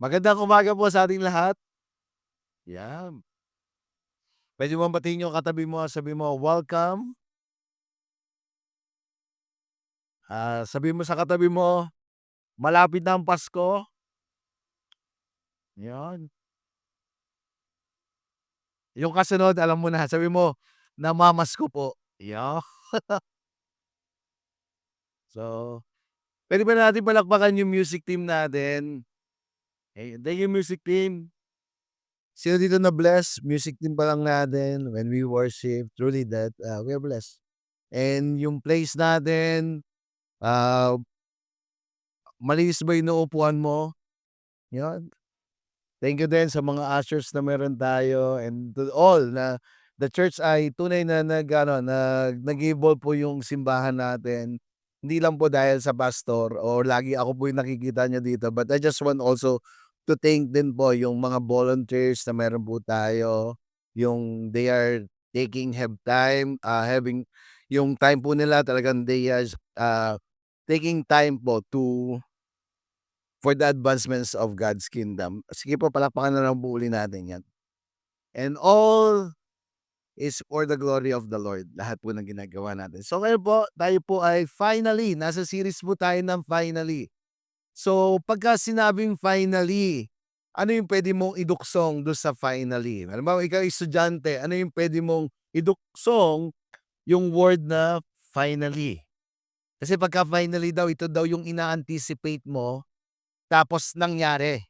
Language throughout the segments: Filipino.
Magandang umaga po sa ating lahat. Yan. Puwede mong batiin yung katabi mo, sabihin mo, "Welcome." Sabihin mo sa katabi mo, "Malapit na ang Pasko." 'Yan. Yung kasunod alam mo na, sabihin mo, "Namamasko po." 'Yan. So, puwede ba natin palakpakan yung music team natin? Thank you music team. Sino dito na-bless? Music team pa lang natin when we worship, truly that, we are blessed. And yung place natin, ah, malinis ba yung nauupuan mo? 'Yan. Thank you din sa mga ushers na meron tayo and to all na the church ay tunay na nag-ano, nag-evolve po yung simbahan natin. Hindi lang po dahil sa pastor o lagi ako po yung nakikita niyo dito, but I just want also to thank din po yung mga volunteers na meron po tayo, yung they are have time, having yung time po nila talagang they are, taking time po to for the advancements of God's kingdom. Sige po, palakpakan na lang po uli natin 'yan. And all is for the glory of the Lord, lahat po ng ginagawa natin. So ngayon po, tayo po ay finally, nasa series po tayo ng finally. So pagka sinabing finally, ano yung puwede mong iduksong dun sa finally? Halimbawa ikaw estudyante, ano yung puwede mong iduksong yung word na finally? Kasi pagka finally daw, ito daw yung ina-anticipate mo tapos nangyari.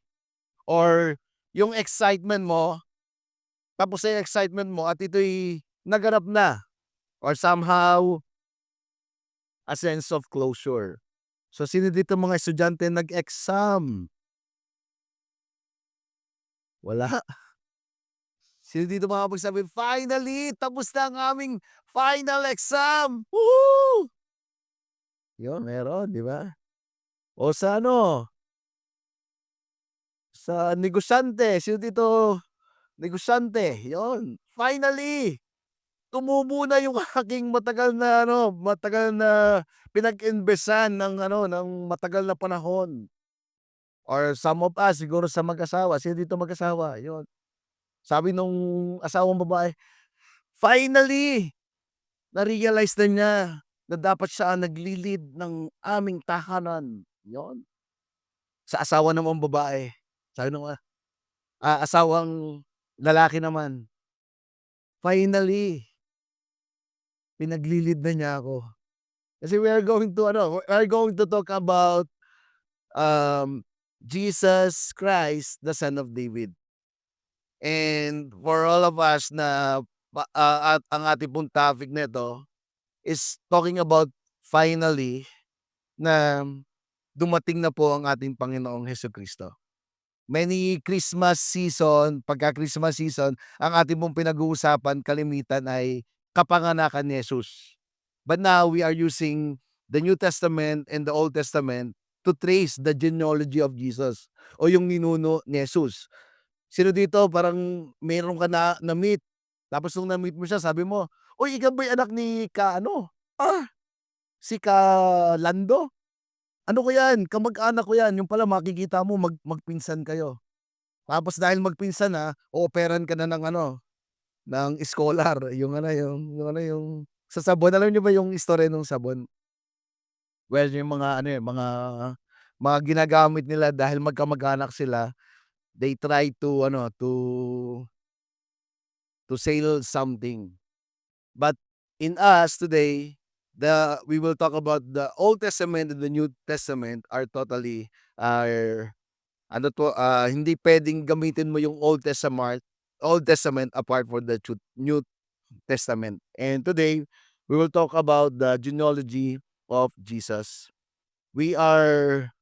Or yung excitement mo, tapos na yung excitement mo at ito'y naganap na or somehow a sense of closure. So, sino dito mga estudyante nag-exam? Wala. Sino dito makakapagsabi, "Finally, tapos na ang aming final exam! Woohoo!" Yun, meron, 'di ba? O sa ano, sa negosyante, sino dito negosyante? Yun, finally! Tumubo na yung aking matagal na pinag-imbestan ng ng matagal na panahon or some of us siguro sa mag-asawa, sino dito mag-asawa? Yun, sabi nung asawang babae, "Finally, na-realize na niya na dapat siya ang nagli-lead ng aming tahanan." Yun. Sa asawa namang babae, sabi nung, asawang lalaki naman, "Finally, pinagli-lead na niya ako." Kasi we are going to talk about, Jesus Christ, the Son of David. And for all of us na at ang ating pong topic nito is talking about finally na dumating na po ang ating Panginoong Hesukristo. Many Christmas season, pagka Christmas season, ang ating pong pinag-uusapan kalimitan ay kapanganakan ni Jesus. But now we are using the New Testament and the Old Testament to trace the genealogy of Jesus o yung ninuno ni Jesus. Sino dito parang meron ka na na-meet, tapos nung na-meet mo siya sabi mo, "Uy, ikaw ba yung anak ni ka-ano, si ka-Lando? Ano ko 'yan, kamag-anak ko 'yan." Yung pala makikita mo magpinsan kayo. Tapos dahil magpinsan na, ooperan ka na ng ng scholar, yung sa sabon. Alam niyo ba yung istorya nung sabon? Well, yung mga ginagamit nila dahil magkamag-anak sila, they try to to sell something. But in us today, we will talk about the Old Testament and the New Testament are totally are hindi puwedeng gamitin mo yung Old Testament apart from the New Testament. And today, we will talk about the genealogy of Jesus. We are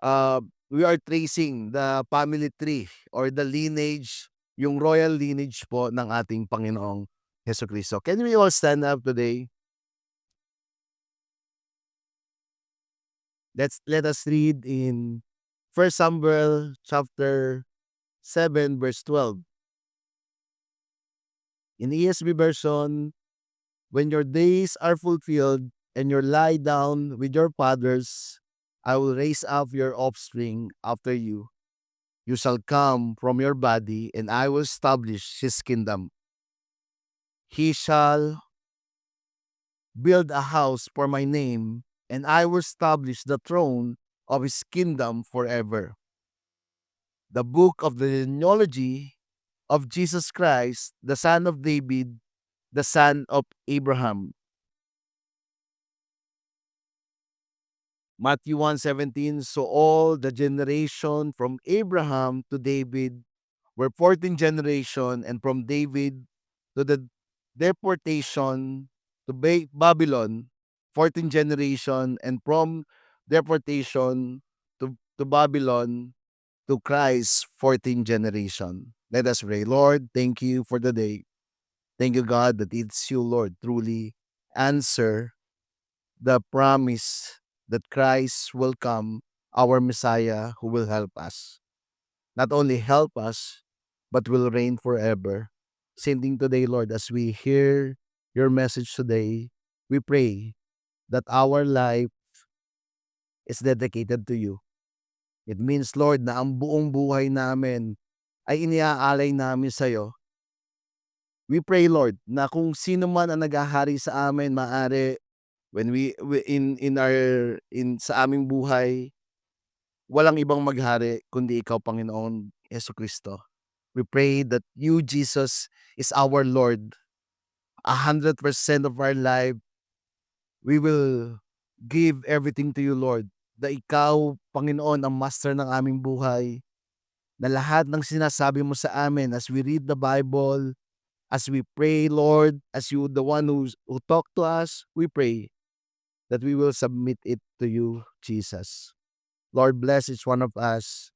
uh, we are tracing the family tree or the lineage, yung royal lineage po ng ating Panginoong Hesukristo. Can we all stand up today? Let us read in First Samuel chapter 7 verse 12. In ESV version, "When your days are fulfilled and you lie down with your fathers, I will raise up your offspring after you, you shall come from your body, and I will establish his kingdom. He shall build a house for my name, and I will establish the throne of his kingdom forever. The book of the genealogy of Jesus Christ, the son of David, the son of Abraham. Matthew 1:17, so all the generation from Abraham to David were 14 generation, and from David to the deportation to Babylon, 14 generation, and from deportation to Babylon to Christ, 14 generation. Let us pray. Lord, thank you for the day. Thank you, God, that it's you, Lord, truly answer the promise that Christ will come, our Messiah who will help us. Not only help us, but will reign forever. Same thing today, Lord, as we hear your message today, we pray that our life is dedicated to you. It means, Lord, na ang buong buhay namin ay iniaalay namin sa iyo. We pray, Lord, na kung sino man ang naghahari sa amin, maaari when we sa aming buhay, walang ibang maghari kundi ikaw, Panginoon Jesucristo. We pray that you, Jesus, is our Lord. 100% of our life, we will give everything to you, Lord. Na ikaw, Panginoon, ang master ng aming buhay. Na lahat ng sinasabi mo sa amin as we read the Bible, as we pray, Lord, as you the one who talk to us, we pray that we will submit it to you, Jesus. Lord, bless each one of us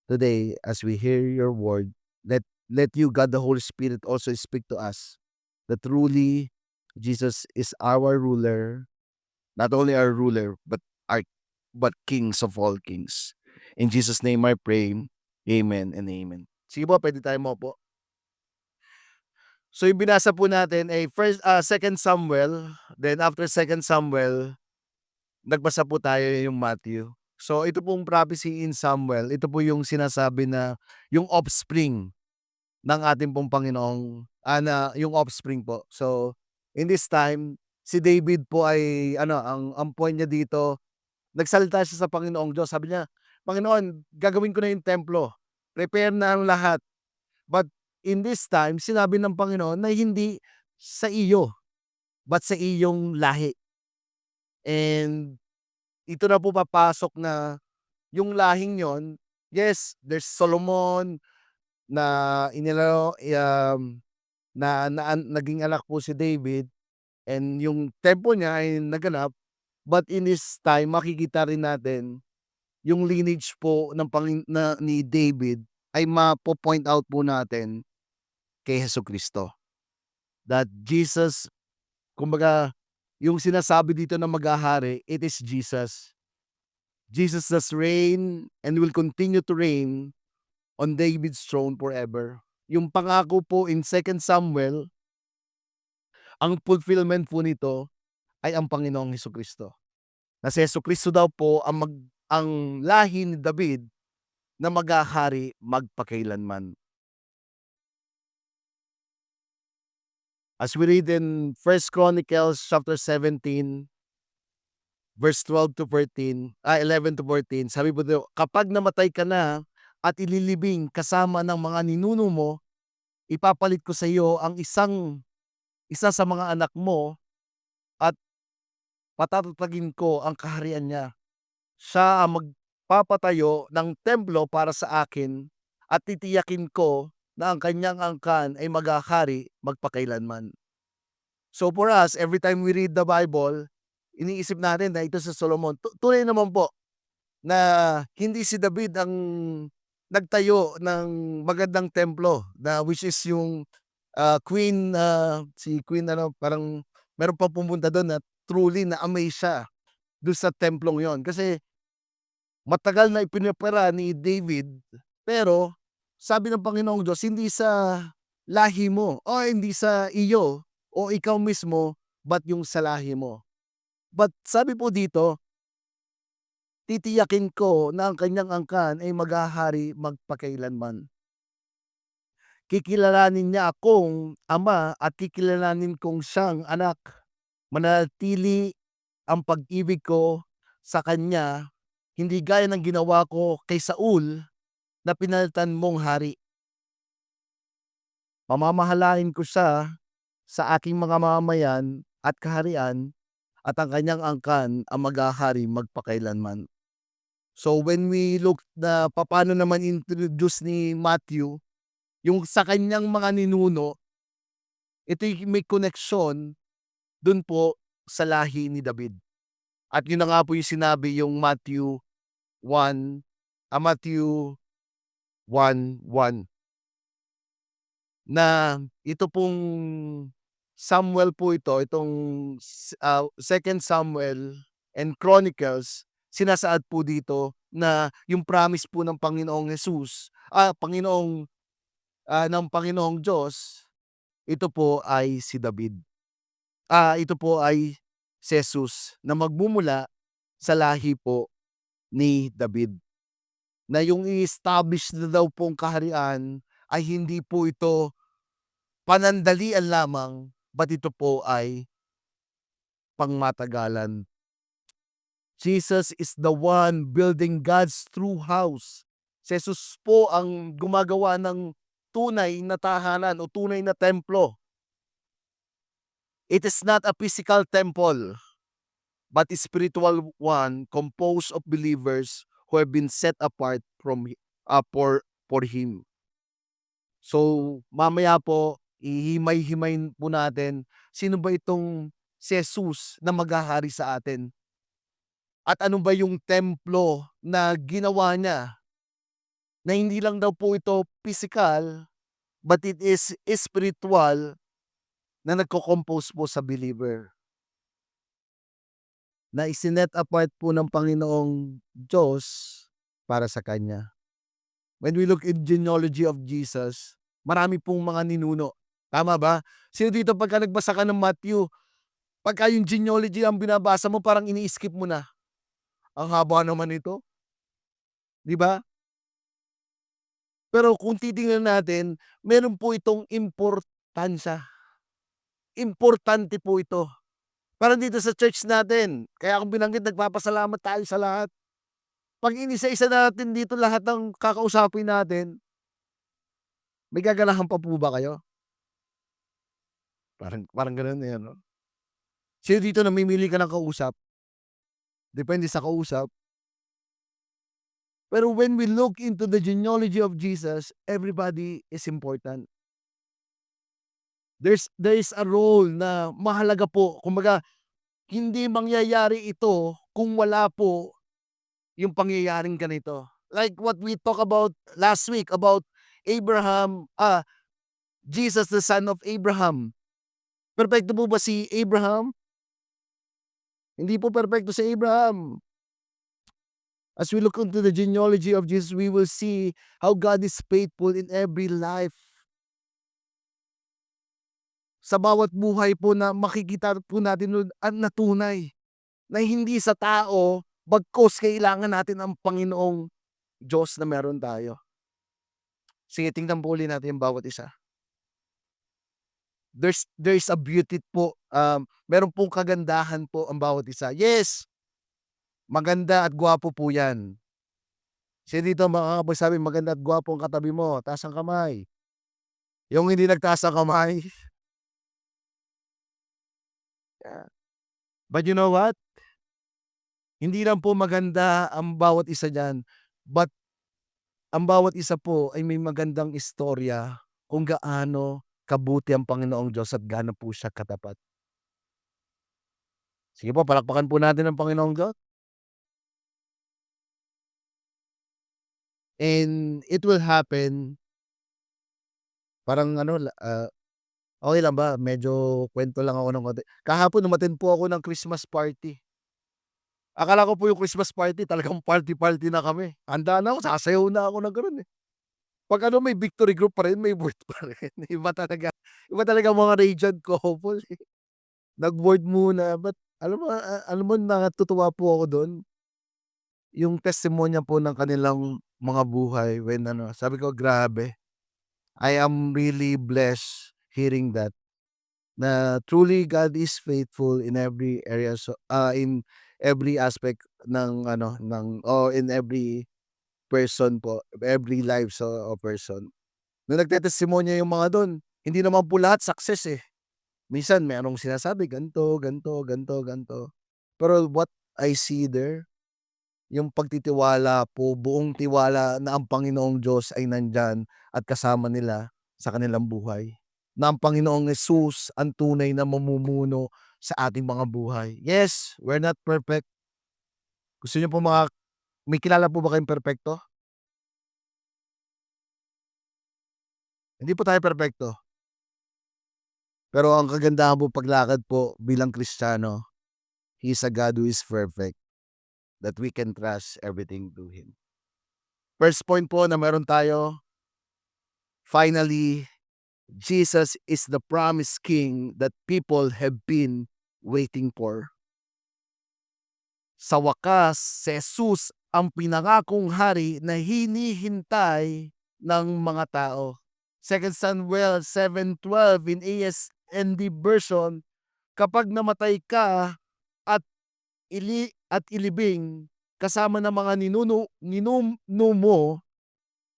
today as we hear your word. Let you, God the Holy Spirit, also speak to us that truly Jesus is our ruler, not only our ruler, but kings of all kings. In Jesus' name I pray. Amen and amen. Sige po, pwede tayo mo po. So yung binasa po natin ay Second Samuel, then after Second Samuel, nagbasa po tayo yung Matthew. So ito pong prophecy in Samuel, ito po yung sinasabi na yung offspring ng ating pong Panginoong na yung offspring po. So in this time, si David po ay ang point niya dito, nagsalita siya sa Panginoong Diyos. Sabi niya, Panginoon, gagawin ko na yung templo. Prepare na ang lahat. But in this time, sinabi ng Panginoon na hindi sa iyo, but sa iyong lahi. And ito na po papasok na yung lahing yon. Yes, there's Solomon na naging anak po si David, and yung tempo niya ay naganap, but in this time makikita rin natin yung lineage po ni David ay mapo-point out po natin kay Jesucristo. That Jesus, kumbaga, yung sinasabi dito na maghahari, it is Jesus. Jesus does reign and will continue to reign on David's throne forever. Yung pangako po in 2 Samuel, ang fulfillment po nito ay ang Panginoong Jesucristo. Na si Jesucristo daw po ang lahi ni David na maghahari magpakailanman. As we read in 1 Chronicles chapter 17, verse 11 to 14, sabi po dito, kapag namatay ka na at ililibing kasama ng mga ninuno mo, ipapalit ko sa iyo ang isa sa mga anak mo at patatatagin ko ang kaharian niya. Siya ang magpapatayo ng templo para sa akin at titiyakin ko na ang kanyang angkan ay maghahari magpakailanman. So for us, every time we read the Bible, iniisip natin na ito sa Solomon. Tunay naman po na hindi si David ang nagtayo ng magandang templo, na which is yung si Queen parang meron pa pumunta doon na truly na-amaze siya doon sa templong yon. Kasi matagal na ipinepara ni David, pero sabi ng Panginoong Diyos, hindi sa lahi mo o hindi sa iyo o ikaw mismo, but yung sa lahi mo. But sabi po dito, titiyakin ko na ang kanyang angkan ay maghahari magpakailanman. Kikilalanin niya akong Ama at kikilalanin kong siyang anak. Mananatili ang pag-ibig ko sa kanya, hindi gaya ng ginawa ko kay Saul na pinalitan mong hari. Pamamahalain ko siya sa aking mga mamamayan at kaharian at ang kanyang angkan ang maghahari magpakailanman. So when we look na papaano naman introduce ni Matthew yung sa kanyang mga ninuno, ito'y may koneksyon dun po sa lahi ni David. At yun na nga po yung sinabi yung Matthew 1:1 na ito pong Samuel po itong 2 Samuel and Chronicles, sinasaad po dito na yung promise po ng Panginoong Hesus, ng Panginoong Diyos, ito po ay si David. Ito po ay si Jesus na magmumula sa lahi po ni David. Na yung i-establish na daw pong kaharian ay hindi po ito panandalian lamang, but ito po ay pangmatagalan. Jesus is the one building God's true house. Si Jesus po ang gumagawa ng tunay na tahanan o tunay na templo. It is not a physical temple, but a spiritual one composed of believers who have been set apart for Him. So, mamaya po, ihimay-himayin po natin sino ba itong si Jesus na maghahari sa atin. At ano ba yung templo na ginawa niya na hindi lang daw po ito physical, but it is spiritual na nagko-compose po sa believer. Na isinet apart po ng Panginoong Diyos para sa Kanya. When we look in genealogy of Jesus, marami pong mga ninuno. Tama ba? Sino dito pagka nagbasa ka ng Matthew, pagka yung genealogy ang binabasa mo, parang ini-skip mo na. Ang haba naman ito. Di ba? Pero kung titingnan natin, meron po itong importansya. Importante po ito. Parang dito sa church natin, kaya akong binanggit, nagpapasalamat tayo sa lahat. Pag inisa-isa natin dito lahat ng kakausapin natin, may gaganahan pa po ba kayo? Parang gano'n eh, ano? Sino dito namimili ka ng kausap? Depende sa kausap. Pero when we look into the genealogy of Jesus, everybody is important. There is a role na mahalaga po. Kumbaga, hindi mangyayari ito kung wala po yung pangyayaring ganito. Like what we talk about last week about Abraham, Jesus the son of Abraham. Perpekto po ba si Abraham? Hindi po perpekto si Abraham. As we look into the genealogy of Jesus, we will see how God is faithful in every life. Sa bawat buhay po na makikita po natin nun na tunay na hindi sa tao, bagkus kailangan natin ang Panginoong Diyos na meron tayo. Sige, tingnan po ulit natin yung bawat isa. There's a beauty po. Meron pong kagandahan po ang bawat isa. Yes, maganda at gwapo po yan. Sino dito makakapagsabi maganda at gwapo ang katabi mo? Taas ang kamay. Yung hindi nagtaas ang kamay. Yeah. But you know what? Hindi lang po maganda ang bawat isa dyan, but ang bawat isa po ay may magandang istorya kung gaano kabuti ang Panginoong Diyos at gaano po siya katapat. Sige po, palakpakan po natin ang Panginoong Diyos. And it will happen, parang okey lang ba medyo kuwento lang ako ng konti. Kahapon umattend po ako ng Christmas party. Akala ko po yung Christmas party talagang party-party na kami. Handa na ako, sasayaw na ako ng gano'n, eh. 'Pag may victory group pa rin, may word pa rin. Iba talaga mga radiant couple, eh. Nag-word muna, but alam mo natutuwa po ako do'n. yung testimonya po ng kanilang mga buhay when sabi ko, "Grabe, I am really blessed hearing that." Na truly God is faithful in every area in every aspect in every person po, every lives o person. Nung nagtetestimonya yung mga dun, hindi naman po lahat success, eh. Minsan merong sinasabi gan'to, gan'to, gan'to, gan'to. Pero what I see there, yung pagtitiwala po, buong tiwala na ang Panginoong Diyos ay nandiyan at kasama nila sa kanilang buhay. Na ang Panginoong Hesus ang tunay na mamumuno sa ating mga buhay. Yes, we're not perfect. Gusto niyo po may kilala po ba kayong perpekto? Hindi po tayo perpekto. Pero ang kagandahan po paglakad po bilang Kristiyano, He is a God who is perfect, that we can trust everything to Him. First point po na meron tayo, finally, Jesus is the promised King that people have been waiting for. Sa wakas, si Jesus ang pinangakong hari na hinihintay ng mga tao. 2 Samuel 7:12 in ASND version, kapag namatay ka at ilibing kasama ng mga ninuno mo,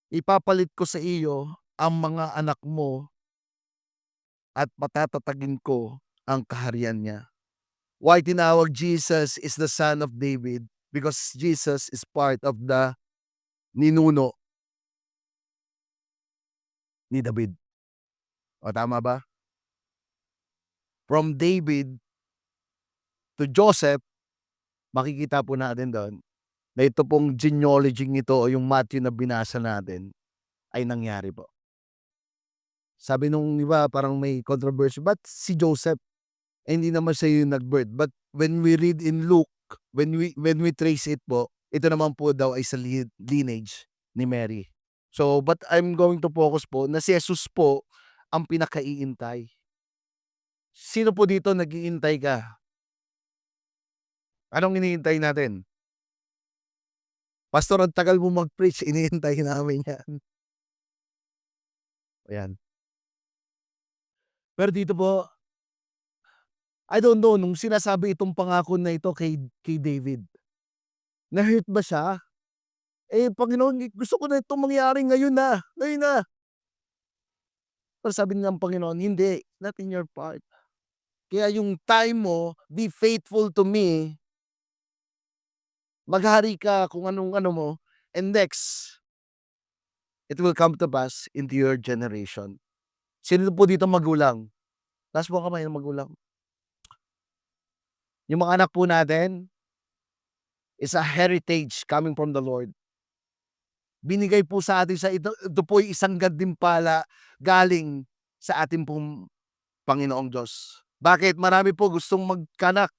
ipapalit ko sa iyo ang mga anak mo at patatatagin ko ang kaharian niya. Why tinawag Jesus is the son of David? Because Jesus is part of the ninuno ni David. O tama ba? From David to Joseph, makikita po natin doon na ito pong genealogy nito o yung Matthew na binasa natin ay nangyari po. Sabi nung iba parang may controversy, ba't si Joseph? Eh, hindi naman siya yung nag-birth. But when we read in Luke, when we trace it po, ito naman po daw ay sa lineage ni Mary. So, but I'm going to focus po na si Jesus po ang pinakaiintay. Sino po dito nag-iintay ka? Anong iniintay natin? Pastor, ang tagal mo mag-preach, iniintay namin yan. Ayan. Pero dito po, I don't know, nung sinasabi itong pangako na ito kay David, na-hurt ba siya? Eh, Panginoon, gusto ko na itong mangyari ngayon na, ngayon na. Pero sabi ng Panginoon, hindi, not in your part. Kaya yung time mo, be faithful to me, maghari ka kung anong ano mo, and next, it will come to pass into your generation. Sino po dito magulang? Taas mo kamay ng magulang. Yung mga anak po natin is a heritage coming from the Lord. Binigay po sa atin ito po'y isang gantimpala galing sa ating pong Panginoong Diyos. Bakit? Marami po gustong magkaanak,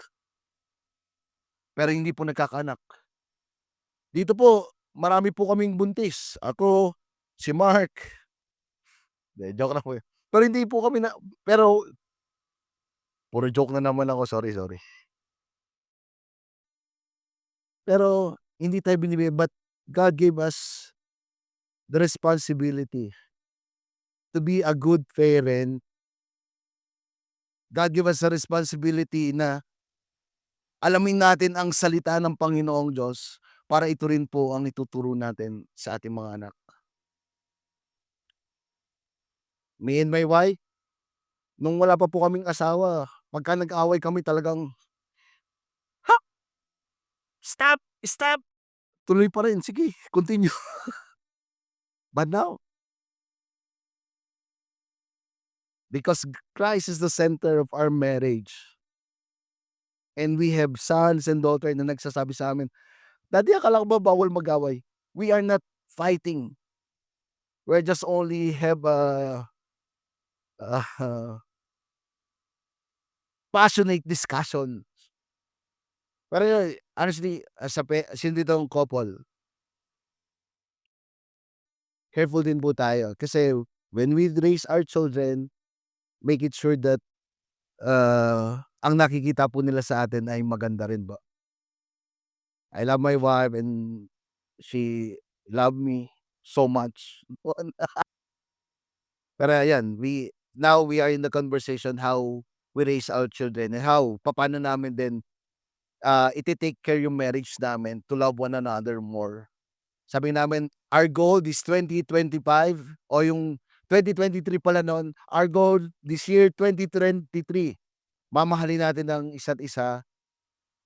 pero hindi po nagkakaanak. Dito po, marami po kaming buntis. Ako, si Mark, joke lang po yun. Pero hindi po kami pero puro joke na naman ako, sorry, sorry. Pero hindi tayo binibigyan, but God gave us the responsibility to be a good parent. God gave us a responsibility na alamin natin ang salita ng Panginoong Diyos para ito rin po ang ituturo natin sa ating mga anak. Me and my wife, nung wala pa po kaming asawa, pagka nag-away kami talagang, "Ha! Stop! Stop!" Tuloy pa rin, "Sige, continue." But now, because Christ is the center of our marriage, and we have sons and daughter na nagsasabi sa amin, "Daddy, akala ko ba bawal mag-away?" We are not fighting. We just only have a passionate discussion. Pero honestly, sino ditong couple, careful din po tayo. Kasi when we raise our children, make it sure that ang nakikita po nila sa atin ay maganda rin po. I love my wife and she love me so much. Pero ayan, now we are in the conversation how we raise our children and how papaano namin din, ite-take care yung marriage namin to love one another more. Sabi namin, our goal this 2025 o yung 2023 pala nun, our goal this year 2023, mamahalin natin ang isa't isa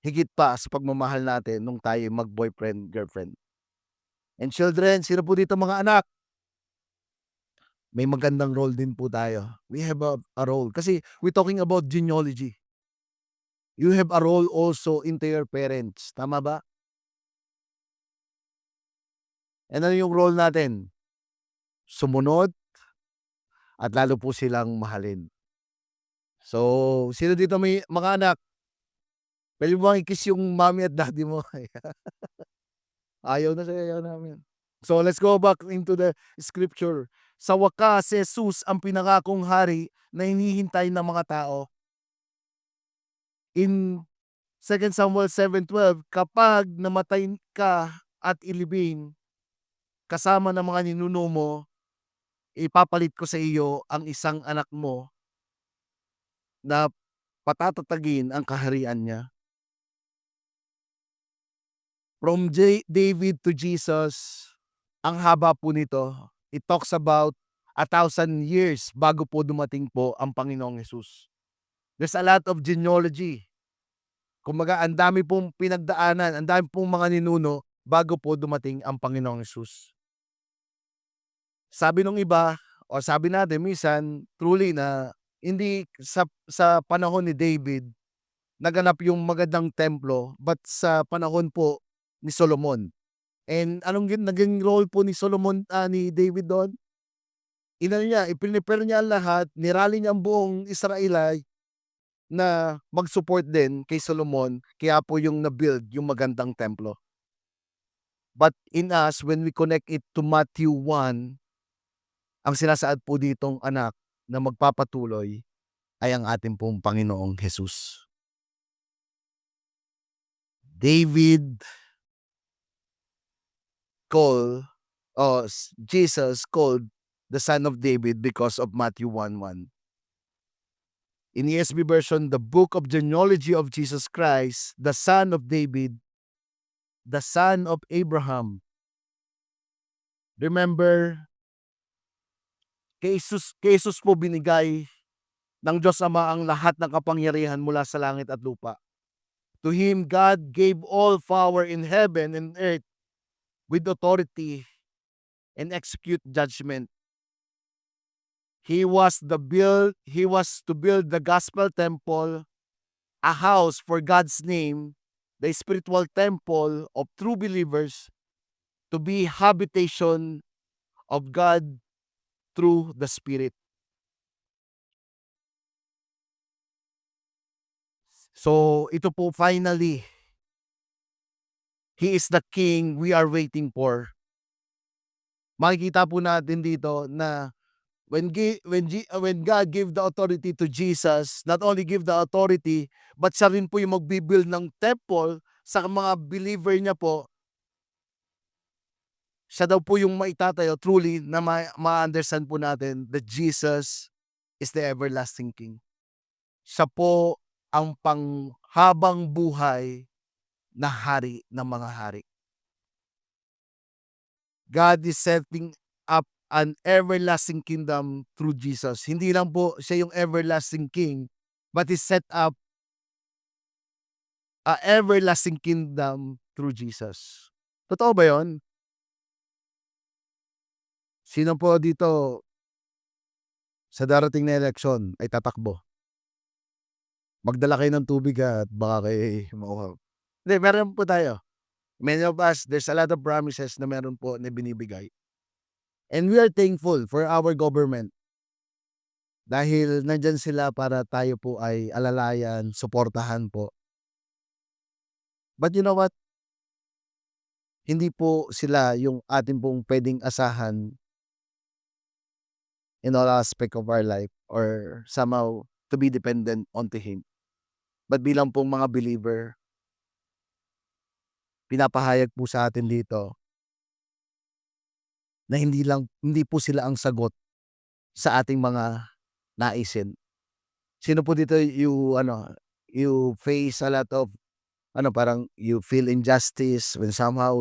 higit pa sa pagmamahal natin nung tayo mag-boyfriend, girlfriend. And children, sino po dito mga anak? May magandang role din po tayo. We have a role. Kasi we're talking about genealogy. You have a role also into your parents. Tama ba? And ano yung role natin? Sumunod at lalo po silang mahalin. So, sino dito may mga anak? Pwede mo bang i-kiss yung mommy at daddy mo? Ayaw na siya, ayaw namin. So, let's go back into the scripture. Sa wakas, si Jesus ang pinangakong hari na hinihintay ng mga tao. In 2 Samuel 7:12, kapag namatay ka at ilibing, kasama ng mga ninuno mo, ipapalit ko sa iyo ang isang anak mo na patatatagin ang kaharian niya. From David to Jesus, ang haba po nito. It talks about 1,000 years bago po dumating po ang Panginoong Hesus. There's a lot of genealogy. Kumbaga, ang dami pong pinagdaanan, ang dami pong mga ninuno bago po dumating ang Panginoong Hesus. Sabi nung iba, o sabi natin minsan, truly na hindi sa panahon ni David naganap yung magandang templo, but sa panahon po ni Solomon. And anong naging role po ni Solomon, ni David doon? Inano niya, iprinepare niya ang lahat, nirally niya ang buong Israelite na mag-support din kay Solomon, kaya po yung na-build yung magandang templo. But in us, when we connect it to Matthew 1, ang sinasaad po ditong anak na magpapatuloy ay ang ating pong Panginoong Hesus. Jesus called the son of David because of Matthew 1:1. In ESV version, the book of genealogy of Jesus Christ, the son of David, the son of Abraham. Remember, kay Jesus po binigay ng Diyos Ama ang lahat ng kapangyarihan mula sa langit at lupa. To Him, God gave all power in heaven and earth with authority and execute judgment. He was to build the gospel temple, a house for God's name, the spiritual temple of true believers, to be habitation of God through the Spirit. So, ito po finally, He is the King we are waiting for. Makikita po natin dito na when God gave the authority to Jesus, not only give the authority, but siya rin po yung magbibuild ng temple sa mga believer niya po. Siya daw po yung maitatayo truly na ma-understand po natin that Jesus is the everlasting King. Siya po ang panghabang buhay na hari ng mga hari. God is setting up an everlasting kingdom through Jesus. Hindi lang po siya yung everlasting King, but He set up a everlasting kingdom through Jesus. Totoo ba yun? Sino po dito sa darating na eleksyon ay tatakbo? Magdala kayo ng tubig at baka kayo mauhaw. Hindi, meron po tayo. Many of us, there's a lot of promises na meron po na binibigay. And we are thankful for our government. Dahil nandyan sila para tayo po ay alalayan, suportahan po. But you know what? Hindi po sila yung ating pong pwedeng asahan in all aspect of our life or somehow to be dependent onto Him. But bilang pong mga believer, pinapahayag po sa atin dito na hindi po sila ang sagot sa ating mga naisin. Sino po dito you face a lot of parang you feel injustice when somehow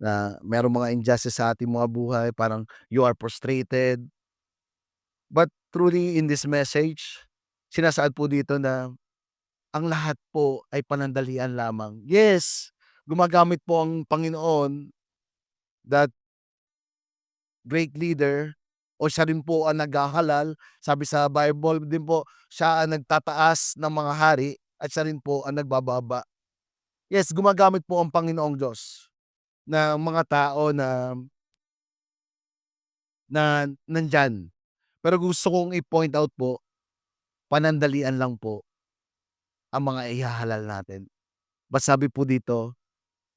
na merong mga injustice sa ating mga buhay, parang you are frustrated. But truly in this message, sinasaad po dito na ang lahat po ay panandalian lamang. Yes, gumagamit po ang Panginoon, that great leader, o siya rin po ang naghahalal. Sabi sa Bible din po, siya ang nagtataas ng mga hari at siya rin po ang nagbababa. Yes, gumagamit po ang Panginoong Diyos ng mga tao na nandiyan. Pero gusto kong i-point out po, panandalian lang po ang mga ihahalal natin. But sabi po dito,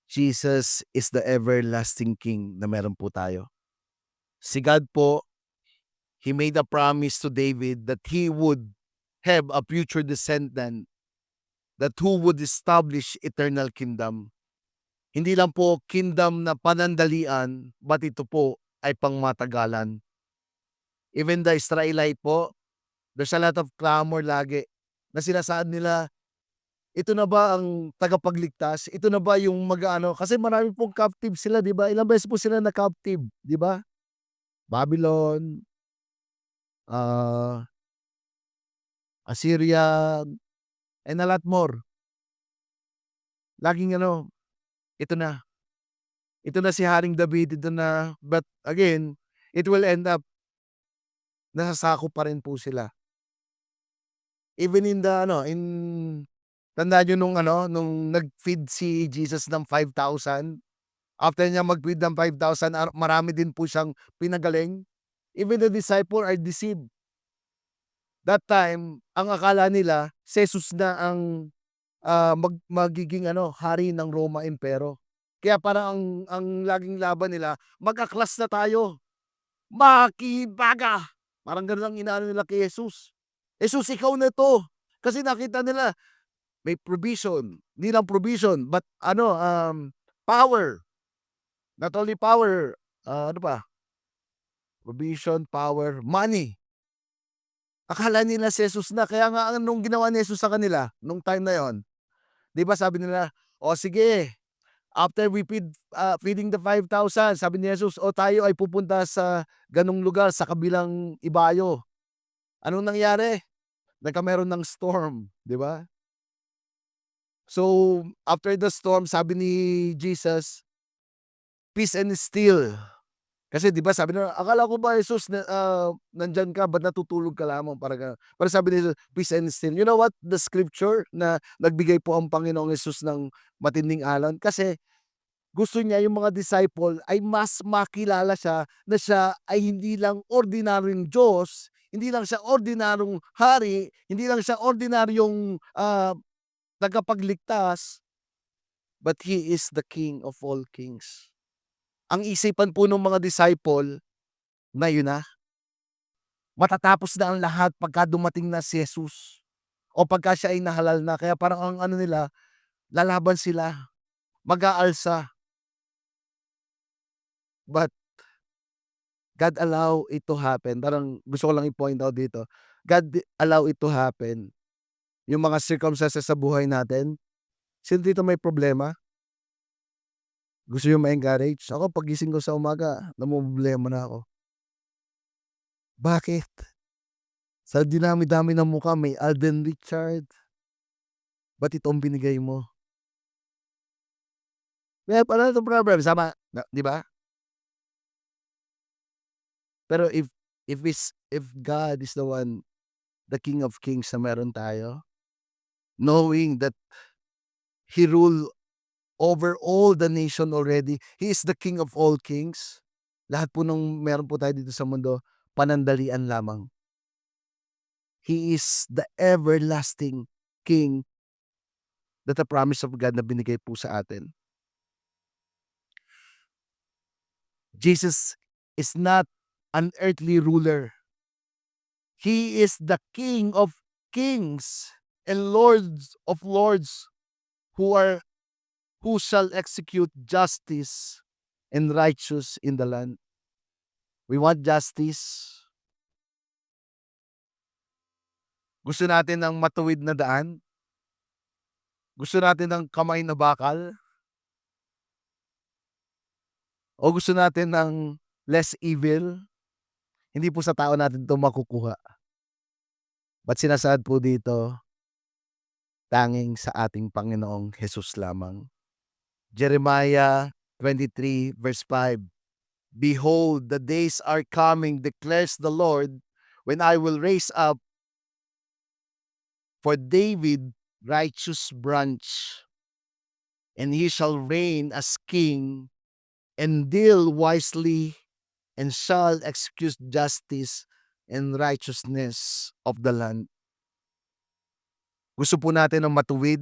Jesus is the everlasting King na meron po tayo. Si God po, He made a promise to David that He would have a future descendant that who would establish eternal kingdom. Hindi lang po kingdom na panandalian, but ito po ay pangmatagalan. Even the Israelite po, there's a lot of clamor lagi na sinasaad nila, ito na ba ang tagapagligtas? Ito na ba yung kasi marami pong captive sila, 'di ba? Ilang beses po sila na captive, 'di ba? Babylon, ah, Assyria, and a lot more. Laging ito na. Ito na si Haring David, ito na. But again, it will end up nasasakop pa rin po sila. Even in the tandaan niyo nung nag-feed si Jesus ng 5,000, after niya mag-feed ng 5,000, marami din po siyang pinagaling. Even the disciple are deceived. That time, ang akala nila si Jesus na ang, magiging hari ng Roma Empero. Kaya parang ang laging laban nila, "Mag-aklas na tayo, makibaga." Parang gano'n ang inaano nila kay Jesus. "Jesus, ikaw na 'to." Kasi nakita nila may provision, hindi lang provision but power. Not only power, ano pa, provision, power, money. Akala nila si Jesus na, kaya nga anong ginawa ni Jesus sa kanila nung time na yon, 'di ba sabi nila, "O sige, after we feeding the 5,000, sabi ni Jesus, "O tayo ay pupunta sa ganong lugar sa kabilang ibayo." Anong nangyari? Nagkameron ng storm, 'di ba? So, after the storm, sabi ni Jesus, "Peace and still." Kasi 'di ba sabi nila, "Akala ko ba Jesus na, nandiyan ka, ba't natutulog ka lamang?" Parang gano'n. Pero sabi ni Jesus, "Peace and still." You know what? The scripture na nagbigay po ang Panginoong Hesus ng matinding alon, kasi gusto niya yung mga disciple ay mas makilala siya na siya ay hindi lang ordinaryong Diyos, hindi lang siya ordinaryong hari, hindi lang siya ordinaryong, tagapagligtas, but He is the King of all kings. Ang isipan po nung mga disciple na yun na, matatapos na ang lahat pagka dumating na si Jesus o pagka siya ay nahalal na. Kaya parang ang nila, lalaban sila, mag-aalsa. But God allow it to happen. Parang gusto ko lang i-point out dito, allow it to happen. Yung mga circumstances sa buhay natin, sino dito may problema? Gusto niyo ma-encourage? Ako paggising ko sa umaga, namomroblema na ako. Bakit? Sa dinami-dami ng mukha may Alden Richard, ba't ito ang binigay mo? May pala itong problem, sama, 'di ba? Pero if God is the one, the King of Kings na meron tayo, knowing that He rule over all the nation already, He is the King of all kings, lahat po ng meron po tayo dito sa mundo, panandalian lamang. He is the everlasting King, that the promise of God na binigay po sa atin. Jesus is not an earthly ruler. He is the King of kings and Lords of lords, who who shall execute justice and righteous in the land. We want justice. Gusto natin ng matuwid na daan. Gusto natin ng kamay na bakal. O gusto natin ng less evil. Hindi po sa tao natin 'to makukuha. But sinasaad po dito, tanging sa ating Panginoong Hesus lamang. Jeremiah 23 verse 5. Behold, the days are coming, declares the Lord, when I will raise up for David righteous branch, and he shall reign as king, and deal wisely, and shall execute justice and righteousness of the land. Gusto po natin ng matuwid.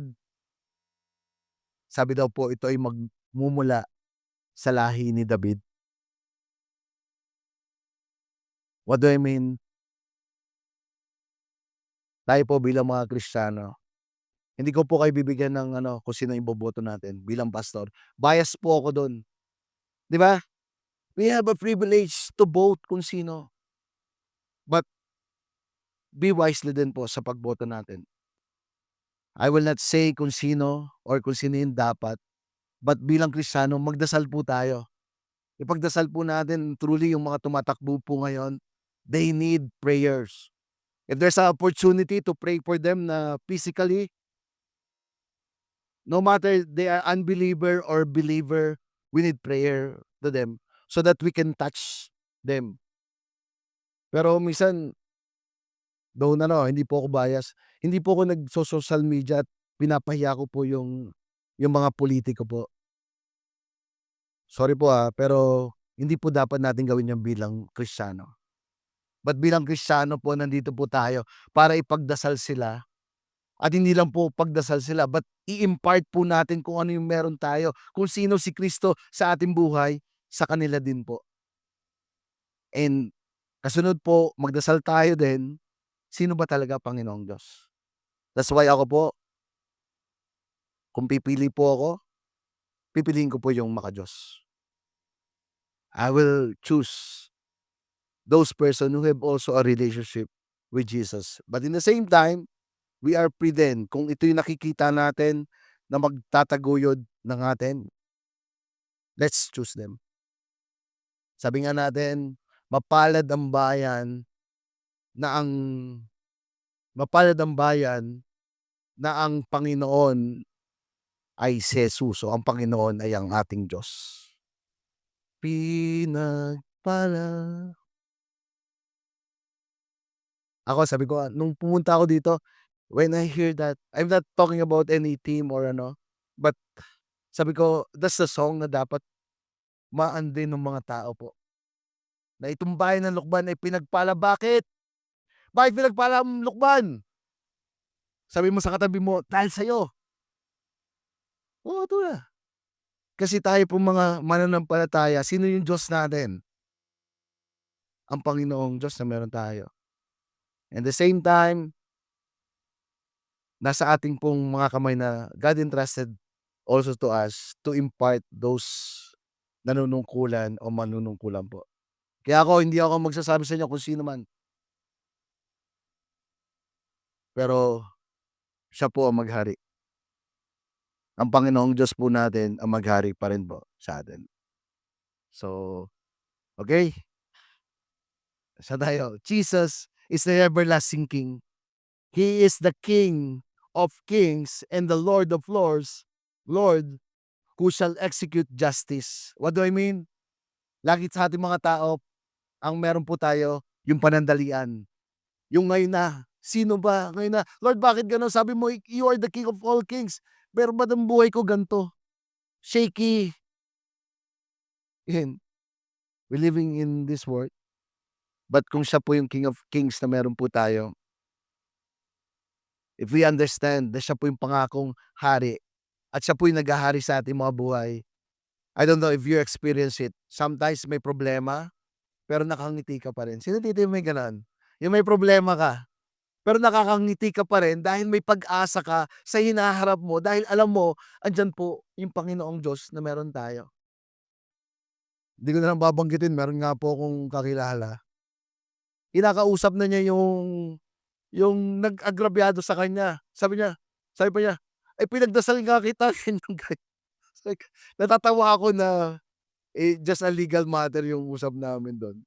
Sabi daw po, ito ay magmumula sa lahi ni David. What do I mean? Tayo po bilang mga Kristiyano, hindi ko po kayo bibigyan ng kung sino yung iboboto natin bilang pastor. Bias po ako dun. 'Di ba? We have a privilege to vote kung sino. But be wisely din po sa pagboto natin. I will not say kung sino or kung sino yung dapat. But bilang Kristiyano, magdasal po tayo. Ipagdasal po natin truly yung mga tumatakbo po ngayon, they need prayers. If there's an opportunity to pray for them na physically, no matter they are unbeliever or believer, we need prayer to them so that we can touch them. Pero minsan, though hindi po ako bias, hindi po ako nagso-social media at pinapahiya ko po yung mga politiko po. Sorry po pero hindi po dapat natin gawin yan bilang Kristiyano. But bilang Kristiyano po, nandito po tayo para ipagdasal sila. At hindi lang po pagdasal sila, but i-impart po natin kung ano yung meron tayo. Kung sino si Kristo sa ating buhay, sa kanila din po. And kasunod po, magdasal tayo din, sino ba talaga Panginoong Diyos? That's why ako po, kung pipili po ako, pipiliin ko po yung maka-Diyos. I will choose those person who have also a relationship with Jesus. But in the same time, we are free din kung ito yung nakikita natin na magtataguyod ng atin. Let's choose them. Sabi nga natin, mapalad ang bayan na ang Panginoon ay si Jesus, o ang Panginoon ay ang ating Diyos. Pinagpala. Ako sabi ko, nung pumunta ako dito, when I hear that, I'm not talking about any team or but sabi ko, that's the song na dapat maandin ng mga tao po. Na itong bayan ng Lukban ay pinagpala. Bakit? Bakit pinagpala ang Lukban? Sabi mo sa katabi mo, dahil sa'yo. Oo, ito na. Kasi tayo pong mga mananampalataya, sino yung Diyos natin? Ang Panginoong Diyos na meron tayo. And the same time, nasa ating pong mga kamay na God entrusted also to us to impart those nanunungkulan o manunungkulan po. Kaya hindi ako magsasabi sa inyo kung sino man. Pero siya po ang maghari. Ang Panginoong Diyos po natin ang maghari pa rin po sa atin. So, okay? Sa tayo, Jesus is the everlasting King. He is the King of kings and the Lord of lords, Lord who shall execute justice. What do I mean? Lagi sa ating mga tao, ang meron po tayo, yung panandalian. Yung ngayon na, sino ba? Ngayon na, Lord, bakit gano'n? Sabi mo, you are the King of all kings. Pero ba't ang buhay ko ganito? Shaky. Yan. We're living in this world. But kung siya po yung King of kings na meron po tayo, if we understand na siya po yung pangakong hari, at siya po yung naghahari sa ating mga buhay, I don't know if you experience it. Sometimes may problema, pero nakangiti ka pa rin. Sino dito yung may ganon? Yung may problema ka, pero nakakangiti ka pa rin dahil may pag-asa ka sa hinaharap mo dahil alam mo andiyan po yung Panginoong Diyos na meron tayo. Di ko na lang babanggitin, meron nga po akong kakilala, kinakausap na niya yung nag-agrabyado sa kanya. Sabi pa niya, "Ay pinagdasal nga kita." Ganyan. Like, natatawa ako na, just a legal matter yung usap namin dun.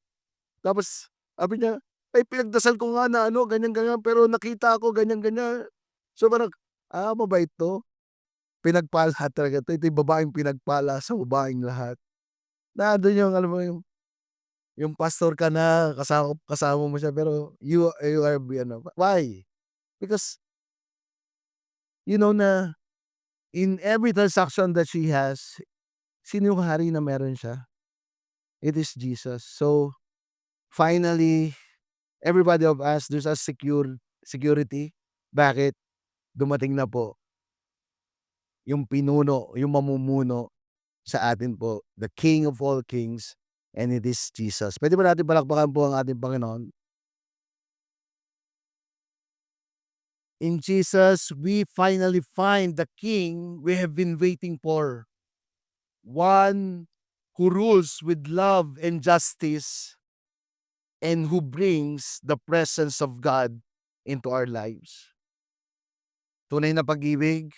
Tapos sabi niya, "Ay pinagdasal ko nga na ano ganyan, pero nakita ko ganyan." So parang, mabait 'to, pinagpala talaga 'to, ito yung babaeng pinagpala sa babaeng lahat. Nandun yung alam mo yung pastor ka na, kasama mo siya pero you are ano, why? Because you know na in every transaction that she has, sino yung hari na meron siya? It is Jesus. So finally, everybody of us, there's a security. Bakit? Dumating na po yung pinuno, yung mamumuno sa atin po, the King of all kings, and it is Jesus. Puwede ba natin palakpakan po ang ating Panginoon? In Jesus, we finally find the King we have been waiting for. One who rules with love and justice and who brings the presence of God into our lives. Tunay na pag-ibig,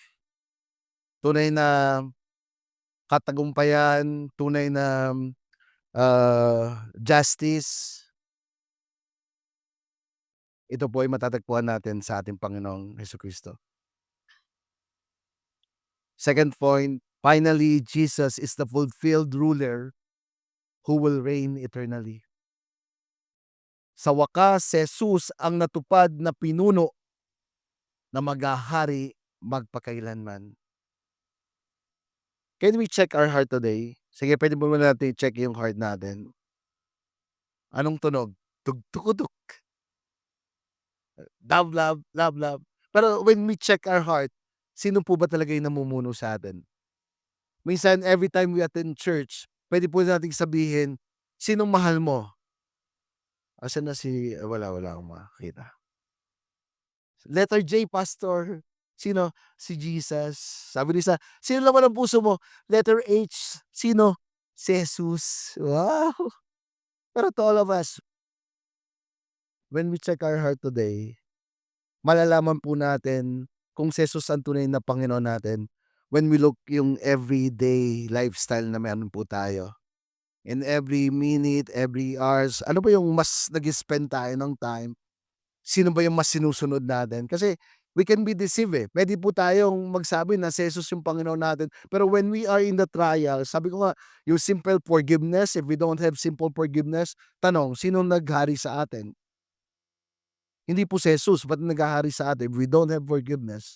tunay na katagumpayan, tunay na, justice, ito po ay matatagpuan natin sa ating Panginoong Jesucristo. Second point, finally, Jesus is the fulfilled ruler who will reign eternally. Sa wakas, si Jesus ang natupad na pinuno na maghahari magpakailanman. Can we check our heart today? Sige, puwede ba muna natin i-check yung heart natin. Anong tunog? Tugtukuduk. Love, love, love, love. Pero when we check our heart, sino po ba talaga yung namumuno sa atin? Minsan every time we attend church, puwede po nating sabihin, "Sinong mahal mo?" Asan na si wala akong makita. Letter J, pastor. Sino? Si Jesus. Sabi ni isa, "Sino laman ng puso mo?" Letter H, sino? Si Jesus. Wow! Pero to all of us, when we check our heart today, malalaman po natin kung si Jesus ang tunay na Panginoon natin when we look yung everyday lifestyle na meron po tayo. In every minute, every hours, ano ba yung mas nag-spend tayo ng time? Sino ba yung mas sinusunod natin? Kasi we can be deceived, eh. Puwede po tayong magsabi na si Jesus yung Panginoon natin, pero when we are in the trial, sabi ko nga, yung simple forgiveness, if we don't have simple forgiveness, tanong, sinong naghari sa atin? Hindi po si Jesus, ba't naghahari sa atin if we don't have forgiveness?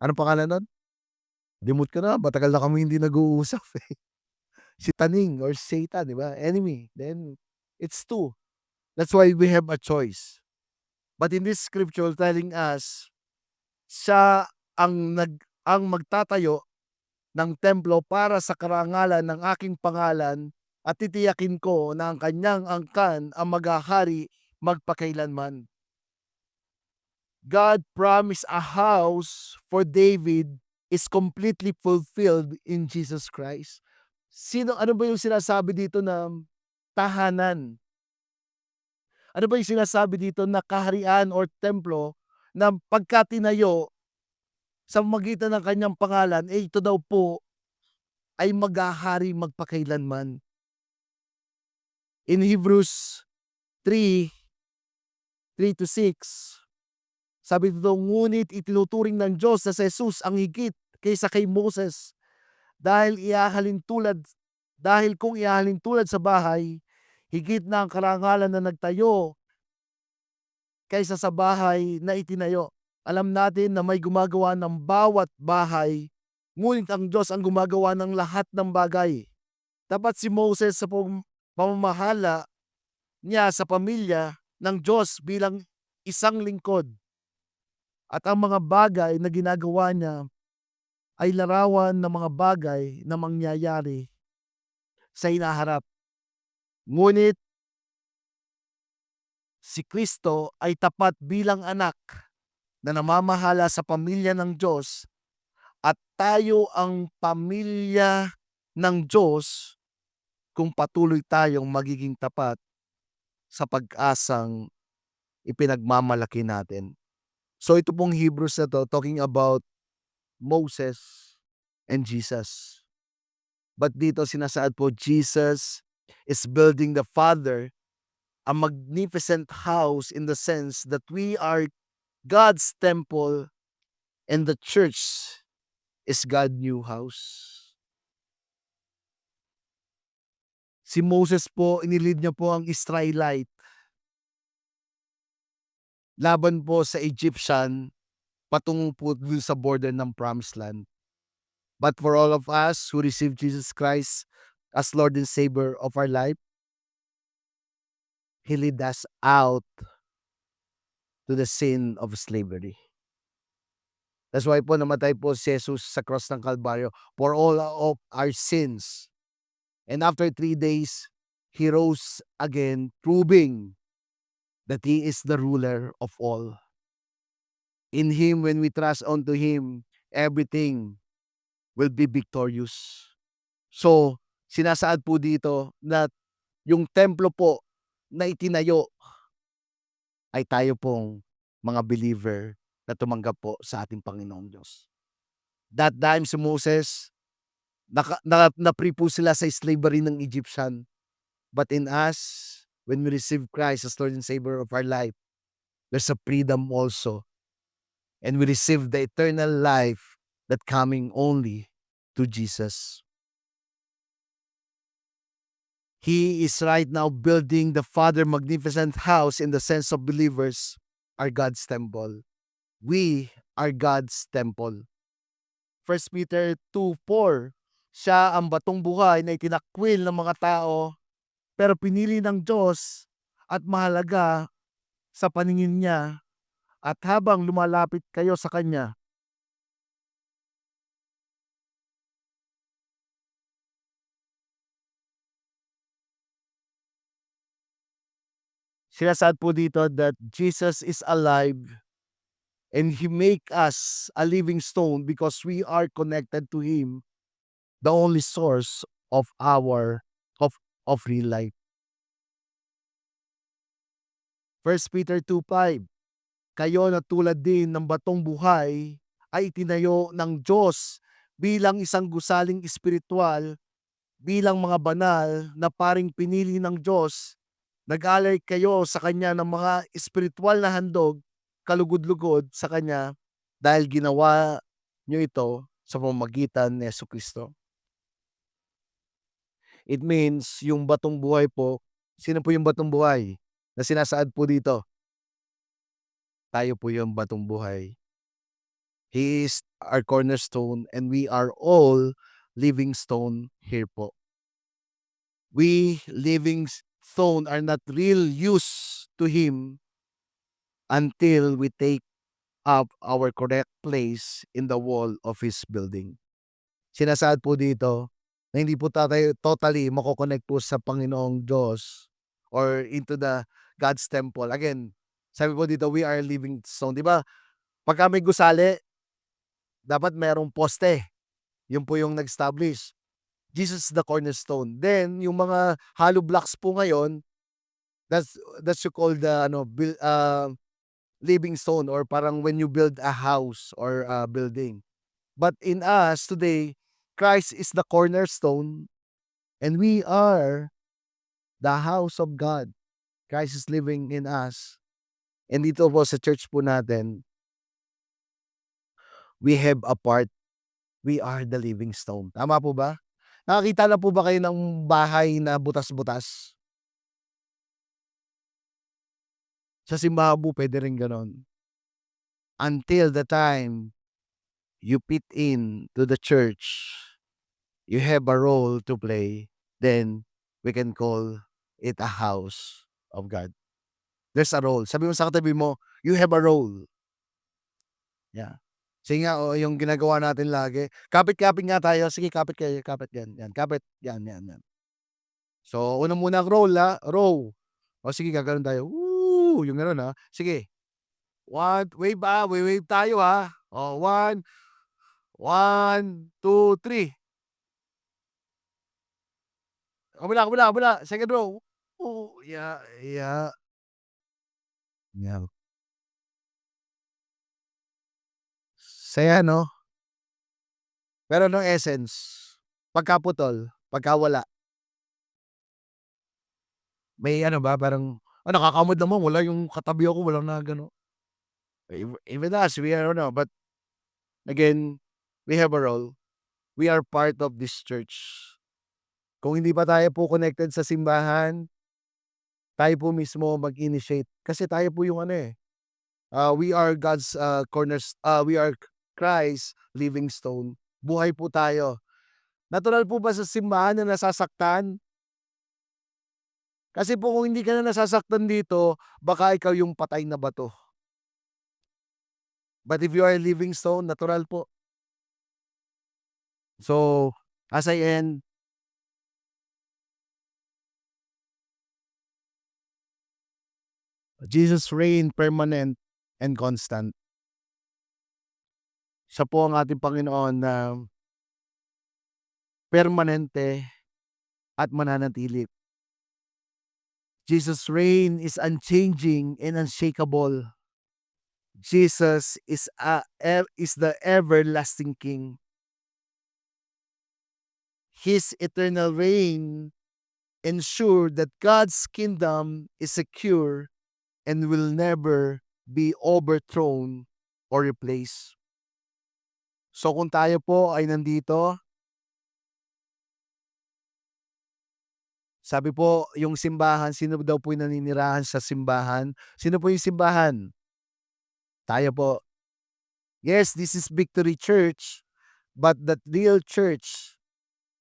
Anong pangalan nun? Limot ko na, matagal na kami hindi nag-uusap, eh. Si Taning or Satan, 'di ba, enemy. Then it's two. That's why we have a choice. But in this scripture telling us, siya ang magtatayo ng templo para sa karangalan ng aking pangalan at titiyakin ko na ang kanyang angkan ang maghahari magpakailanman. God promised a house for David is completely fulfilled in Jesus Christ. Ano ba yung sinasabi dito na tahanan? Ano ba yung sinasabi dito na kaharian or templo na pagka tinayo sa magitan ng kanyang pangalan, ito daw po ay maghahari magpakailanman. In Hebrews 3:3-6, sabi dito, ngunit itinuturing ng Diyos na si Jesus ang higit kaysa kay Moses dahil kung ihahalin tulad sa bahay, higit na ang karangalan na nagtayo kaysa sa bahay na itinayo. Alam natin na may gumagawa ng bawat bahay, ngunit ang Diyos ang gumagawa ng lahat ng bagay. Dapat si Moses sa pamamahala niya sa pamilya ng Diyos bilang isang lingkod. At ang mga bagay na ginagawa niya ay larawan ng mga bagay na mangyayari sa hinaharap. Ngunit si Kristo ay tapat bilang anak na namamahala sa pamilya ng Diyos at tayo ang pamilya ng Diyos kung patuloy tayong magiging tapat sa pag-asang ipinagmamalaki natin. So ito pong Hebrews na to, talking about Moses and Jesus. But dito sinasaad po, Jesus is building the Father a magnificent house in the sense that we are God's temple and the church is God's new house. Si Moses po, inilid niya po ang Israelite laban po sa Egyptian patungo po dun sa border ng Promised Land. But for all of us who receive Jesus Christ as Lord and Savior of our life, He lead us out to the sin of slavery. That's why po namatay po si Jesus sa cross ng Kalbaryo for all of our sins. And after 3 days, He rose again, proving that He is the ruler of all. In Him, when we trust onto Him, everything will be victorious. So, sinasaad po dito na yung templo po na itinayo ay tayo pong mga believer na tumanggap po sa ating Panginoong Diyos. That time si Moses, na-free po sila sa slavery ng Egyptian. But in us, when we receive Christ as Lord and Savior of our life, there's a freedom also. And we receive the eternal life that coming only to Jesus. He is right now building the Father magnificent house in the sense of believers are God's temple. We are God's temple. 1 Peter 2:4, siya ang batong buhay na itinakwil ng mga tao pero pinili ng Diyos at mahalaga sa paningin niya at habang lumalapit kayo sa Kanya, sinasaad po dito that Jesus is alive and He make us a living stone because we are connected to Him, the only source of our of real life. 1 Peter 2:5, kayo na tulad din ng batong buhay ay itinayo ng Diyos bilang isang gusaling espiritual, bilang mga banal na paring pinili ng Diyos. Nag-alay kayo sa Kanya ng mga espiritual na handog, kalugod-lugod sa Kanya dahil ginawa nyo ito sa pamamagitan ni Jesucristo. It means yung batong buhay po, sino po yung batong buhay na sinasaad po dito? Tayo po yung batong buhay. He is our cornerstone and we are all living stone here po. We living stone are not real use to Him until we take up our correct place in the wall of His building. Sinasaad po dito na hindi po tayo totally mako-connect po sa Panginoong Diyos or into the God's temple. Again, sabi po dito, we are living stone. Di ba? Pagka may gusali, dapat merong poste. Yun po yung nag-establish. Jesus is the cornerstone. Then, yung mga hollow blocks po ngayon, that's you call the living stone or parang when you build a house or a building. But in us today, Christ is the cornerstone and we are the house of God. Christ is living in us. And dito po sa church po natin, we have a part. We are the living stone. Tama po ba? Nakakita na po ba kayo ng bahay na butas-butas? Sa simbahan po pwede rin ganon. Until the time you fit in to the church, you have a role to play, then we can call it a house of God. There's a role. Sabi mo sa katabi mo, you have a role. Yeah. Sige nga, yung ginagawa natin lagi. Kapit-kapit nga tayo. Sige, kapit kayo. Kapit yan. Yan. Kapit. Yan, yan, yan. So, una muna ang roll, ha? Row. O sige, gagano'n tayo. Woo! Yung gano'n, Sige, wave, wave tayo, Oh, 1, 2, 3. Kabila, second row. Oo, yeah. Saya 'no? Pero anong essence? Pagkaputol, pagkawala, may ano ba parang, nakakamod naman wala yung katabi ko walang nagano. Even us, we are ano, but again, we have a role. We are part of this church. Kung hindi pa tayo po connected sa simbahan, tayo po mismo mag-initiate. Kasi tayo po yung ano, we are God's, we are Christ's living stone. Buhay po tayo. Natural po ba sa simbahan na nasasaktan? Kasi po kung hindi ka na nasasaktan dito, baka ikaw yung patay na bato. But if you are a living stone, natural po. So, as I end, Jesus reign permanent and constant. Siya po ang ating Panginoon na permanente at mananatili. Jesus reign is unchanging and unshakable. Jesus is the everlasting King. His eternal reign ensure that God's kingdom is secure and will never be overthrown or replaced. So kung tayo po ay nandito, sabi po yung simbahan, sino daw po yung naninirahan sa simbahan? Sino po yung simbahan? Tayo po. Yes, this is Victory Church, but that real church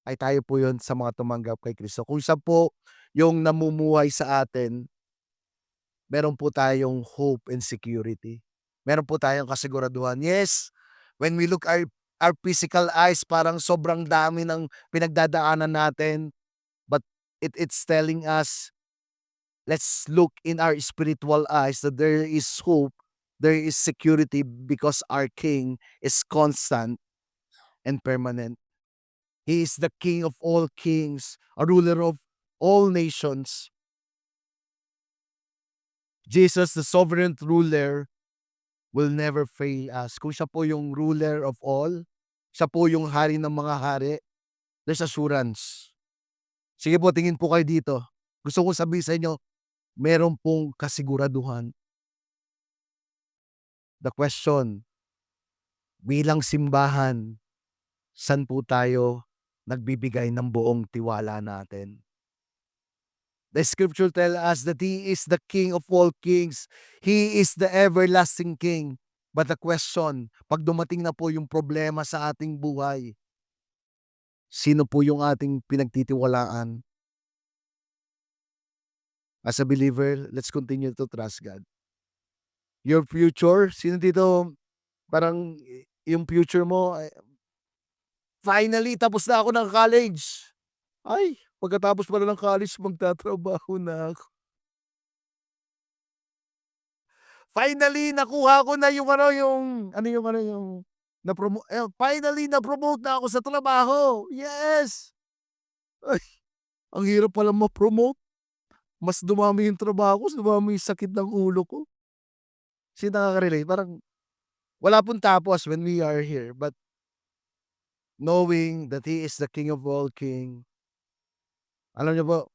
ay tayo po yun sa mga tumanggap kay Kristo. Kung siya po yung namumuhay sa atin, meron po tayong hope and security. Meron po tayong kasiguraduhan. Yes, when we look our physical eyes, parang sobrang dami ng pinagdadaanan natin, but it's telling us, let's look in our spiritual eyes that there is hope, there is security because our King is constant and permanent. He is the King of all kings, a ruler of all nations. Jesus, the sovereign ruler, will never fail us. Kung siya po yung ruler of all, siya po yung hari ng mga hari, there's assurance. Sige po, tingin po kayo dito. Gusto kong sabihin sa inyo, meron pong kasiguraduhan. The question, bilang simbahan, saan po tayo nagbibigay ng buong tiwala natin? The scripture tell us that He is the King of all kings. He is the everlasting King. But the question, pag dumating na po yung problema sa ating buhay, sino po yung ating pinagtitiwalaan? As a believer, let's continue to trust God. Your future, sino dito parang yung future mo, finally tapos na ako ng college. Ay, pagkatapos pala ng college magtatrabaho na ako. Finally nakuha ko na yung finally na-promote na ako sa trabaho. Yes! Ay, ang hirap pala ma-promote. Mas dumami yung trabaho ko, mas dumami yung sakit ng ulo ko. Sino nakaka-relate? Parang wala pong tapos when we are here, but knowing that He is the King of all king. Alam niyo po,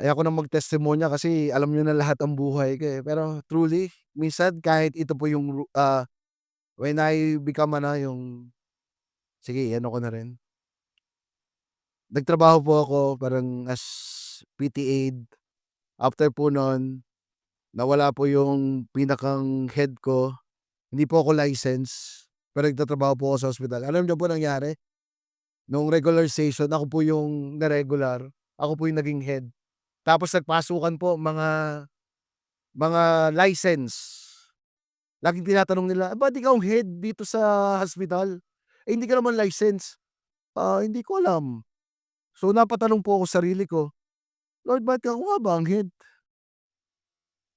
ayoko na magtestimonya kasi alam niyo na lahat ang buhay ko, Pero truly, minsan kahit ito po yung when I become yung sige i-ano ko na rin. Nagtrabaho po ako parang as PT aide. After po nun, nawala po yung pinakang head ko. Hindi po ako license, pero nagtatrabaho po ako sa ospital. Alam niyo po nangyari? Nung regular session, ako po yung na-regular, ako po yung naging head. Tapos nagpasukan po mga license. Laging tinatanong nila, "Ba't ikaw ang head dito sa hospital? Eh, hindi ka naman license." Hindi ko alam." So, napatanong po ako sarili ko, "Lord, ba't ako nga ba ang head?"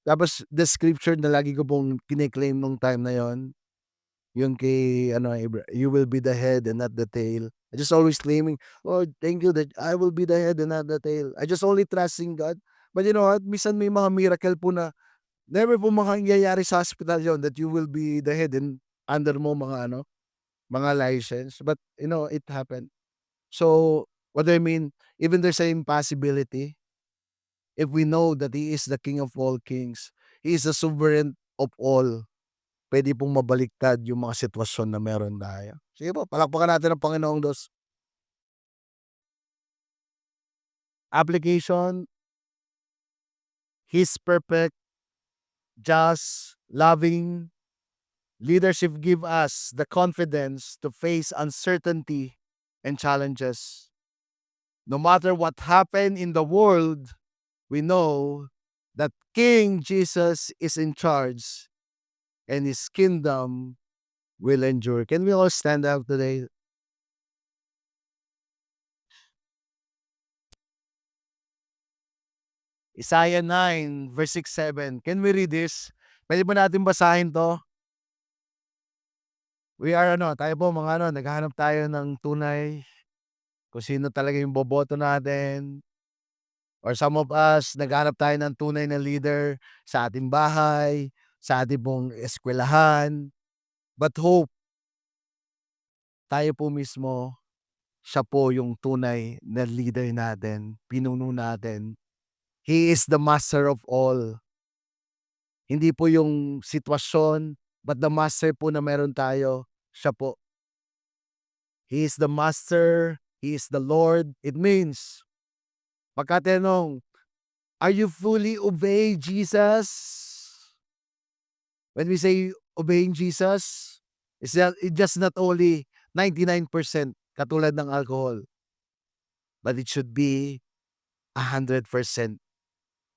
Tapos the scripture na lagi ko pong kine-claim nung time na yon, yung kay ano, "You will be the head and not the tail." I just always claiming, "Lord, thank you that I will be the head and not the tail." I just only trusting God. But you know what, minsan may mga miracle po na never po mangyayari sa hospital yon that you will be the head and under mo mga ano, mga license. But you know, it happened. So, what do I mean? Even there's an impossibility, if we know that He is the King of all kings, He is the sovereign of all, puwede pong mabaliktad yung mga sitwasyon na meron tayo. Sige po, palakpakan natin ang Panginoong Diyos. Application, His perfect, just, loving leadership give us the confidence to face uncertainty and challenges. No matter what happened in the world, we know that King Jesus is in charge and His kingdom will endure. Can we all stand up today? Isaiah 9 verse 6, 7. Can we read this? Pwede ba natin basahin 'to? We are ano, tayo po mga ano, naghahanap tayo ng tunay kung sino talaga yung boboto natin, or some of us naghahanap tayo ng tunay na leader sa ating bahay, sa ating pong eskwelahan. But hope, tayo po mismo, siya po yung tunay na leader natin, pinuno natin. He is the master of all. Hindi po yung sitwasyon, but the master po na meron tayo, siya po. He is the master, He is the Lord. It means, pagkatanong, are you fully obey Jesus? When we say obeying Jesus, it's just not only 99% katulad ng alcohol, but it should be 100%.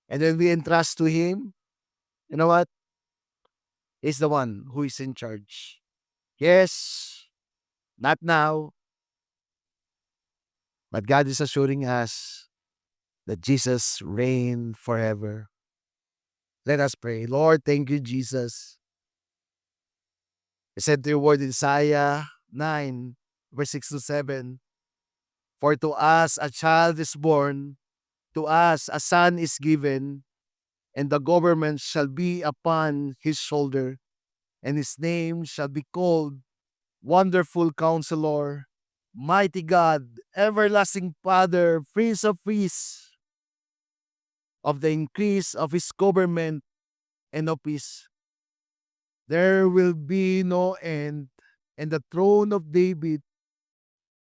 And when we entrust to Him, you know what? He's the one who is in charge. Yes, not now, but God is assuring us that Jesus reign forever. Let us pray. Lord, thank you, Jesus. I said to your word in Isaiah 9, verse 6 to 7, "For to us a child is born, to us a son is given, and the government shall be upon his shoulder, and his name shall be called Wonderful Counselor, Mighty God, Everlasting Father, Prince of Peace. Of the increase of his government and of peace, there will be no end, and the throne of David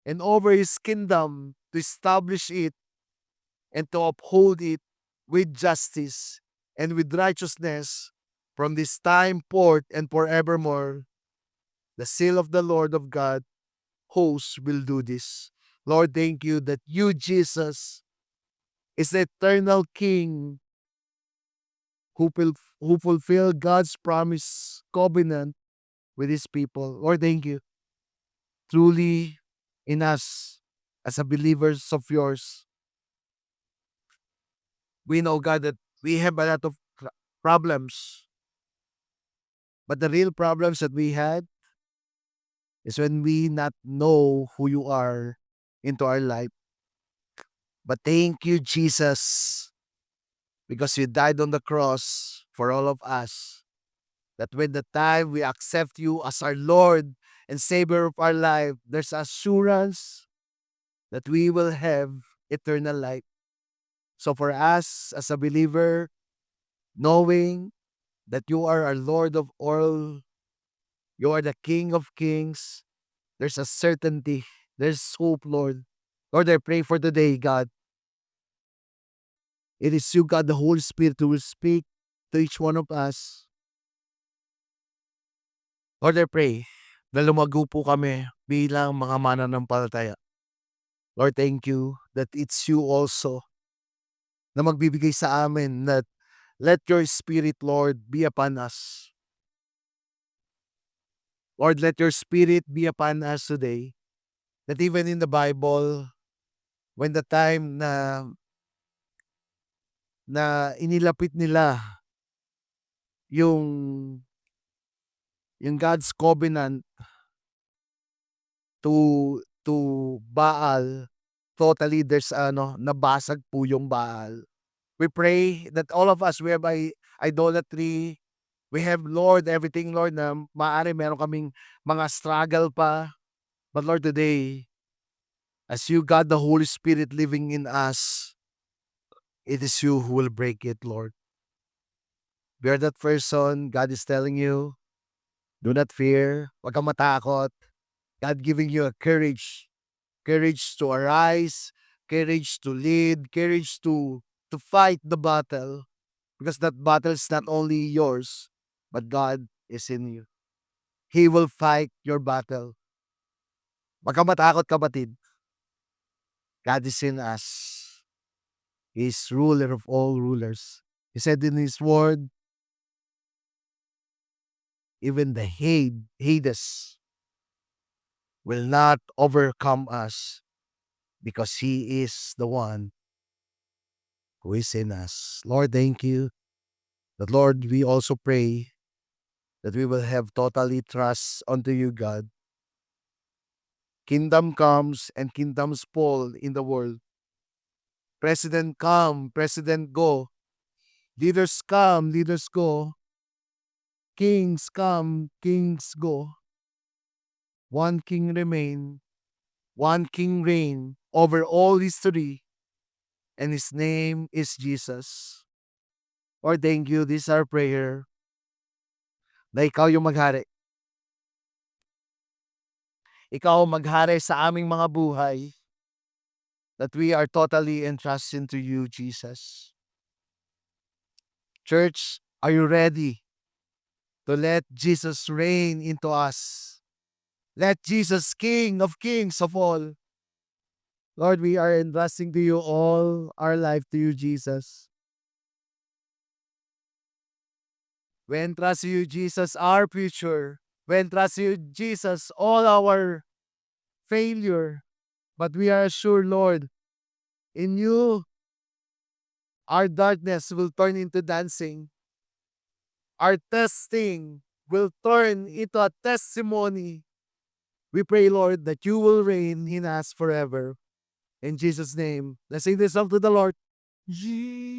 and over his kingdom to establish it and to uphold it with justice and with righteousness from this time forth and forevermore. The seal of the Lord of God, hosts will do this." Lord, thank you that you, Jesus, is the eternal King who fulfill God's promise covenant with his people. Lord, thank you. Truly, in us, as a believers of yours, we know, God, that we have a lot of problems. But the real problems that we had is when we not know who you are into our life. But thank you, Jesus, because you died on the cross for all of us. That when the time we accept you as our Lord and Savior of our life, there's assurance that we will have eternal life. So for us as a believer, knowing that you are our Lord of all, you are the King of kings, there's a certainty, there's hope, Lord. Lord, I pray for today, God. It is you, God, the Holy Spirit, who will speak to each one of us. Lord, I pray na lumago po kami bilang mga mananampalataya. Lord, thank you that it's you also na magbibigay sa amin that let your Spirit, Lord, be upon us. Lord, let your Spirit be upon us today. That even in the Bible, when the time na inilapit nila yung God's covenant to Baal, totally there's nabasag po yung Baal. We pray that all of us, we have idolatry, we have, Lord, everything, Lord, na maaari meron kaming mga struggle pa. But Lord, today, as you, God, the Holy Spirit living in us, it is you who will break it, Lord. We are that person. God is telling you, do not fear. Huwag kang matakot. God giving you a courage. Courage to arise. Courage to lead. Courage to fight the battle. Because that battle is not only yours, but God is in you. He will fight your battle. Huwag kang matakot, kapatid. God is in us. He is ruler of all rulers. He said in His word, even the Hades will not overcome us because He is the one who is in us. Lord, thank you. But Lord, we also pray that we will have totally trust unto you, God. Kingdom comes and kingdoms fall in the world. President come, president go. Leaders come, leaders go. Kings come, kings go. One king remain, one king reign over all history, and his name is Jesus. Lord, thank you. This is our prayer. Na ikaw yung maghari. Ikaw maghari sa aming mga buhay. That we are totally entrusted to you, Jesus. Church, are you ready to let Jesus reign into us? Let Jesus, King of kings of all. Lord, we are entrusting to you all our life, to you, Jesus. We entrust you, Jesus, our future. We entrust you, Jesus, all our failure. But we are assured, Lord, in you, our darkness will turn into dancing. Our testing will turn into a testimony. We pray, Lord, that you will reign in us forever. In Jesus' name, let's sing this song to the Lord. Jesus.